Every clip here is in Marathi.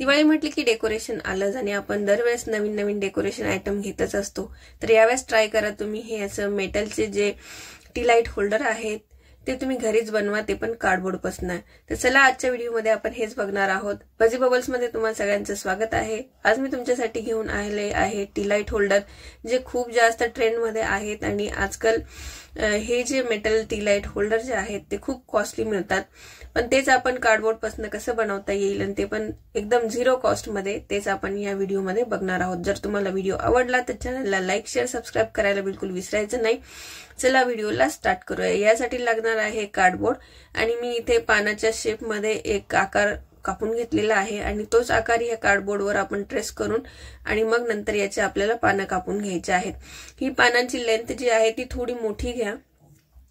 दिवाळी म्हटली की डेकोरेशन आलंच आणि आपण दरवेळेस नवीन नवीन डेकोरेशन आयटम घेतच असतो। तर यावेळेस ट्राय करा तुम्ही हे असं मेटलचे जे टी लाईट होल्डर आहेत ते तुम्ही घरीच बनवा, ते पण कार्डबोर्ड पासून। तर चला आजच्या व्हिडिओमध्ये आपण हेच बघणार आहोत। बजी बबल्स मध्ये तुम्हाला सगळ्यांचं स्वागत आहे। आज मी तुमच्यासाठी घेऊन आले आहे टी लाईट होल्डर, जे खूप जास्त ट्रेंड मध्ये आहेत आणि आजकाल हे जे मेटल टी लाईट होल्डर जे आहेत ते खूप कॉस्टली मिळतात, पण तेच आपण कार्डबोर्ड पासून कसं बनवता येईल आणि ते पण एकदम झिरो कॉस्ट मध्ये, तेच आपण या व्हिडिओमध्ये बघणार आहोत। जर तुम्हाला व्हिडिओ आवडला तर चॅनलला लाईक शेअर सबस्क्राइब करायला बिलकुल विसरायचं नाही। चला व्हिडिओला स्टार्ट करूया। यासाठी लागणार आहे कार्डबोर्ड आणि मी इथे पानाच्या शेप मध्ये एक आकार कापून घेतलेला आहे आणि तोच आकार या कार्डबोर्डवर आपण ट्रेस करून आणि मग नंतर याचे आपल्याला पानं कापून घ्यायचे आहेत। ही पानांची लेंथ जी आहे ती थोडी मोठी घ्या।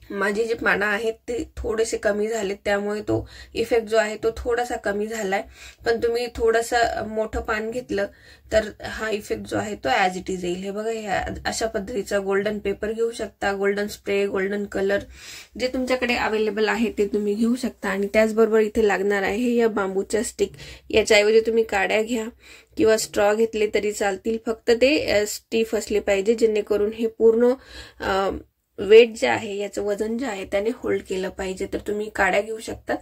माझे जे पानं आहेत ते थोडेसे कमी झाले, त्यामुळे तो इफेक्ट जो आहे तो थोडासा कमी झालाय, पण तुम्ही थोडासा मोठं पान घेतलं तर हा इफेक्ट जो आहे तो ऍज इट इज येईल। हे बघा, अशा पद्धतीचा गोल्डन पेपर घेऊ शकता, गोल्डन स्प्रे, गोल्डन कलर जे तुमच्याकडे अवेलेबल आहे ते तुम्ही घेऊ शकता। आणि त्याचबरोबर इथे लागणार आहे या बांबूच्या स्टिक। याच्याऐवजी तुम्ही काड्या घ्या किंवा स्ट्रॉ घेतले तरी चालतील, फक्त ते स्टिफ असले पाहिजे जेणेकरून हे पूर्ण वेट जे आहे, याचं वजन जे आहे त्याने होल्ड केलं पाहिजे। तर तुम्ही काड्या घेऊ शकता।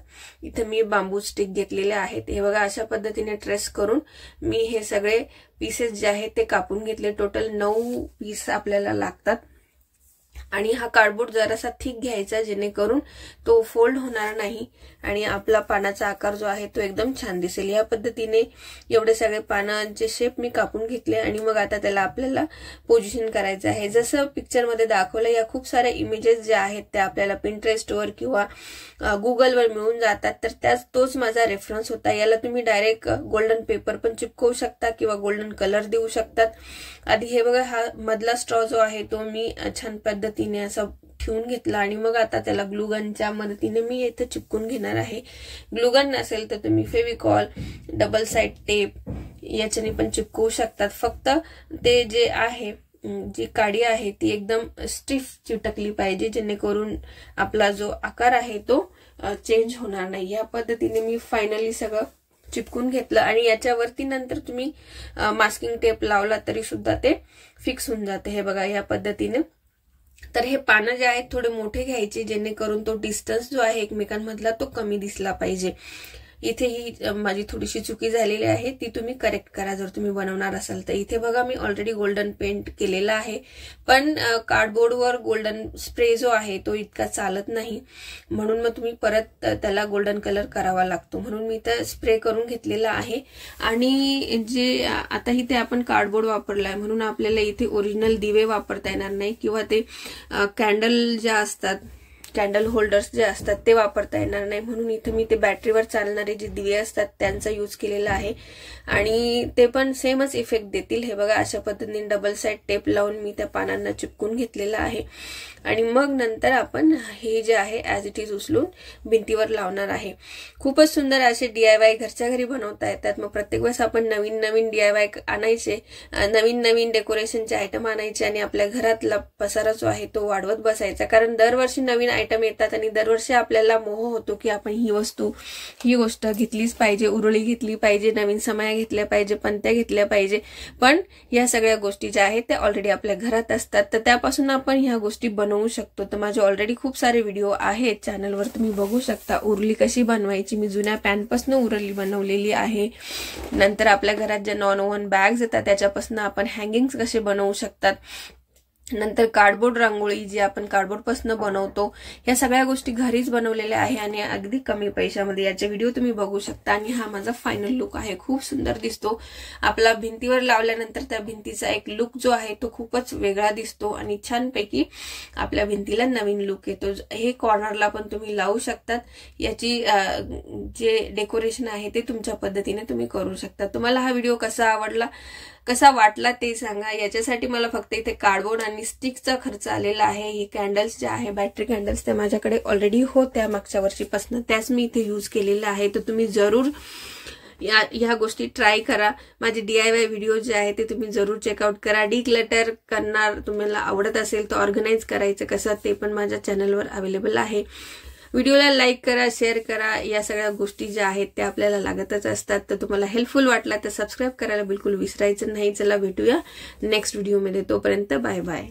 इथे मी बांबू स्टिक घेतलेले आहेत। हे बघा, अशा पद्धतीने ट्रेस करून मी हे सगळे पीसेस जे आहेत ते कापून घेतले। टोटल 9 पीस आपल्याला लागतात आणि हा कार्डबोर्ड जरासा थिक घ्यायचा जेणेकरून तो फोल्ड होणार नाही आणि आपला पानाचा आकार जो आहे तो एकदम छान दिसेल। या पद्धतीने एवढे सगळे पानांचे शेप मी कापून घेतले आणि मग आता त्याला आपल्याला पोझिशन करायचं आहे। जसं पिक्चर मध्ये दाखवलं, या खूप साऱ्या इमेजेस जे आहेत त्या आपल्याला पिंटरेस्टवर किंवा गुगलवर मिळून जातात, तर तोच माझा रेफरन्स होता। याला तुम्ही डायरेक्ट गोल्डन पेपर पण चिपकवू शकता किंवा गोल्डन कलर देऊ शकतात। आधी हे बघा, हा मधला स्ट्रॉ जो आहे तो मी छान पद्धतीने असा ठेवून घेतला आणि मग आता त्याला ग्लूगनच्या मदतीने मी इथे चिपकून घेणार आहे। ग्लूगन नसेल तर तुम्ही फेविकॉल, डबल साइड टेप याच्याने पण चिपकवू शकतात। फक्त ते जे आहे, जी काडी आहे ती एकदम स्टिफ चिटकली पाहिजे जेणेकरून आपला जो आकार आहे तो चेंज होणार नाही। या पद्धतीने मी फायनली सगळं चिपकून घेतलं आणि याच्यावरती नंतर तुम्ही मास्किंग टेप लावला तरी सुद्धा ते फिक्स होऊन जाते। हे बघा, या पद्धतीने। तर हे पानं जे आहेत थोडे मोठे घ्यायचे जेणेकरून तो डिस्टन्स जो आहे एकमेकांमधला तो कमी दिसला पाहिजे। इथे ही माझी थोडीशी चुकी झालेली आहे, ती तुम्ही करेक्ट करा जर तुम्ही बनवणार असाल तर। इथे बघा, मी ऑलरेडी गोल्डन पेंट केलेला आहे, पण कार्डबोर्डवर गोल्डन स्प्रे जो आहे तो इतका चालत नाही, म्हणून मग तुम्ही परत त्याला गोल्डन कलर करावा लागतो। म्हणून मी इथे स्प्रे करून घेतलेला आहे आणि जे आता इथे आपण कार्डबोर्ड वापरलाय म्हणून आपल्याला इथे ओरिजिनल दिवे वापरता येणार नाही किंवा ते कॅन्डल ज्या असतात, कॅन्डल होल्डर्स जे असतात ते वापरता येणार नाही, म्हणून इथे मी ते बॅटरीवर चालणारे जे दिवे असतात त्यांचा यूज केलेला आहे आणि ते पण सेमच इफेक्ट देतील। हे बघा, अशा पद्धतीने डबल साइड टेप लावून मी त्या पानांना चिपकून घेतलेला आहे आणि मग नंतर आपण हे जे आहे ऍज इट इज उचलून भिंतीवर लावणार आहे। खूपच सुंदर असे DIY घरच्या घरी बनवता येतात। मग प्रत्येक वेळेस आपण नवीन नवीन DIY आणायचे, नवीन नवीन डेकोरेशनचे आयटम आणायचे आणि आपल्या घरातला पसारा जो आहे तो वाढवत बसायचा, कारण दरवर्षी नवीन आयटम येतात आणि दरवर्षी आपल्याला मोह होतो की आपण ही गोष्ट घेतलीच पाहिजे, उरुळी घेतली पाहिजे, नवीन समया घेतल्या पाहिजे, पणत्या घेतल्या पाहिजे, पण या सगळ्या गोष्टी ज्या आहेत त्या ऑलरेडी आपल्या घरात असतात, तर त्यापासून आपण ह्या गोष्टी बनवू शकतो। तर माझे ऑलरेडी खूप सारे व्हिडिओ आहेत चॅनलवर, तुम्ही बघू शकता उरुळी कशी बनवायची। मी जुन्या पॅनपासून उरुळी बनवलेली आहे। नंतर आपल्या घरात ज्या नॉन ओव्हन बॅग्स येतात त्याच्यापासून आपण हँगिंग्स कसे बनवू शकतात। नंतर कार्डबोर्ड रांगोळी जी आपण कार्डबोर्ड पासून बनवतो, या सगळ्या गोष्टी घरीच बनवलेल्या आहे आणि अगदी कमी पैशामध्ये। याचे व्हिडिओ तुम्ही बघू शकता आणि हा माझा फायनल लुक आहे। खूप सुंदर दिसतो। आपला भिंतीवर लावल्यानंतर त्या भिंतीचा एक लुक जो आहे तो खूपच वेगळा दिसतो आणि छानपैकी आपल्या भिंतीला नवीन लुक येतो। हे कॉर्नरला पण तुम्ही लावू शकतात। याची जे डेकोरेशन आहे ते तुमच्या पद्धतीने तुम्ही करू शकता। तुम्हाला हा व्हिडिओ कसा वाटला ते सांगा। याच्यासाठी मला फक्त इथे कार्डबोर्ड आणि स्टिकचा खर्च आलेला आहे। ही कॅन्डल्स ज्या आहे, बॅटरी कॅन्डल्स, त्या माझ्याकडे ऑलरेडी होत्या मागच्या वर्षीपासून, त्याच मी इथे यूज केलेल्या आहे। तर तुम्ही जरूर या गोष्टी ट्राय करा। माझे DIY व्हिडिओ जे आहे ते तुम्ही जरूर चेकआउट करा। डिक्लटर करणार तुम्हाला आवडत असेल तर ऑर्गनाइज करायचं कसं ते पण माझ्या चॅनलवर अवेलेबल आहे। व्हिडिओला लाईक करा, शेअर करा. या सगळ्या गोष्टी ज्या आहेत त्या आपल्याला लागतच असतात. तर तुम्हाला हेल्पफुल वाटला तर सबस्क्राईब करायला बिलकुल विसरायचं नाही. चला भेटूया नेक्स्ट व्हिडिओमध्ये. तोपर्यंत बाय बाय.